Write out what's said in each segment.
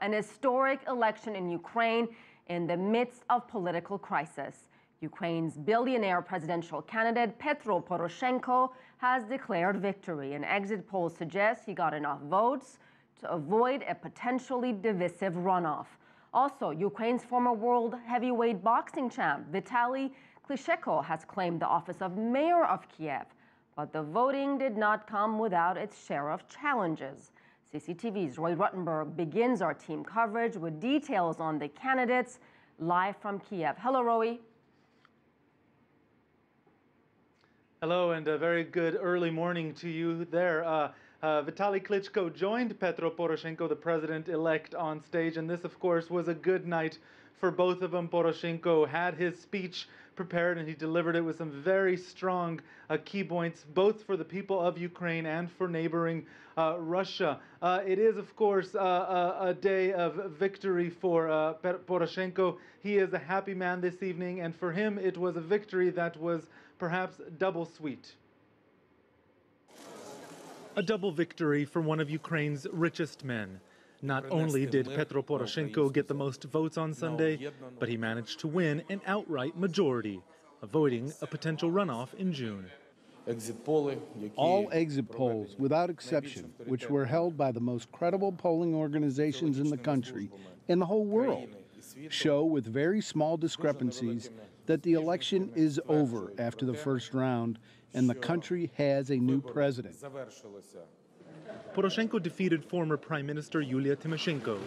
an historic election in Ukraine in the midst of political crisis. Ukraine's billionaire presidential candidate Petro Poroshenko has declared victory, and exit polls suggest he got enough votes to avoid a potentially divisive runoff. Also, Ukraine's former world heavyweight boxing champ Vitali Klitschko has claimed the office of Mayor of Kiev, but the voting did not come without its share of challenges. CCTV's Roee Ruttenberg begins our team coverage with details on the candidates live from Kiev. Hello, Roee. Hello, and a very good early morning to you there. Vitali Klitschko joined Petro Poroshenko, the president-elect, on stage, and this, of course, was a good night for both of them. Poroshenko had his speech prepared, and he delivered it with some very strong key points, both for the people of Ukraine and for neighboring Russia. It is, of course, a day of victory for Poroshenko. He is a happy man this evening, and for him, it was a victory that was perhaps double sweet. A double victory for one of Ukraine's richest men. Not only did Petro Poroshenko get the most votes on Sunday, but he managed to win an outright majority, avoiding a potential runoff in June. All exit polls, without exception, which were held by the most credible polling organizations in the country and the whole world, show with very small discrepancies that the election is over after the first round and the country has a new president. Poroshenko defeated former Prime Minister Yulia Tymoshenko.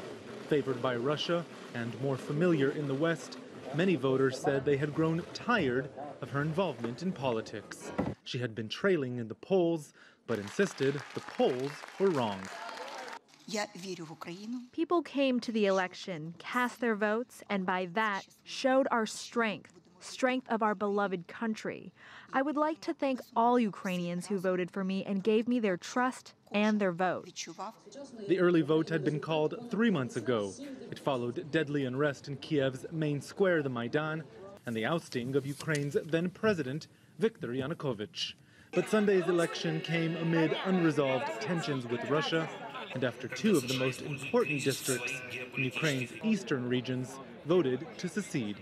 Favored by Russia and more familiar in the West, many voters said they had grown tired of her involvement in politics. She had been trailing in the polls, but insisted the polls were wrong. People came to the election, cast their votes, and by that showed our strength of our beloved country. I would like to thank all Ukrainians who voted for me and gave me their trust and their vote. The early vote had been called 3 months ago. It followed deadly unrest in Kiev's main square, the Maidan, and the ousting of Ukraine's then president, Viktor Yanukovych. But Sunday's election came amid unresolved tensions with Russia, and after two of the most important districts in Ukraine's eastern regions voted to secede.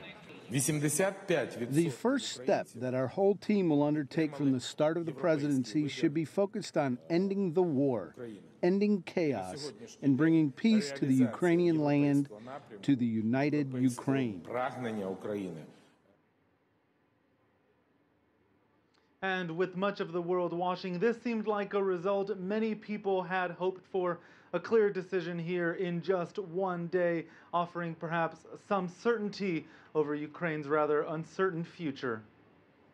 The first step that our whole team will undertake from the start of the presidency should be focused on ending the war, ending chaos, and bringing peace to the Ukrainian land, to the united Ukraine. And with much of the world watching, this seemed like a result many people had hoped for. A clear decision here in just one day, offering perhaps some certainty over Ukraine's rather uncertain future.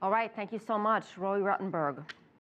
All right, thank you so much, Roee Ruttenberg.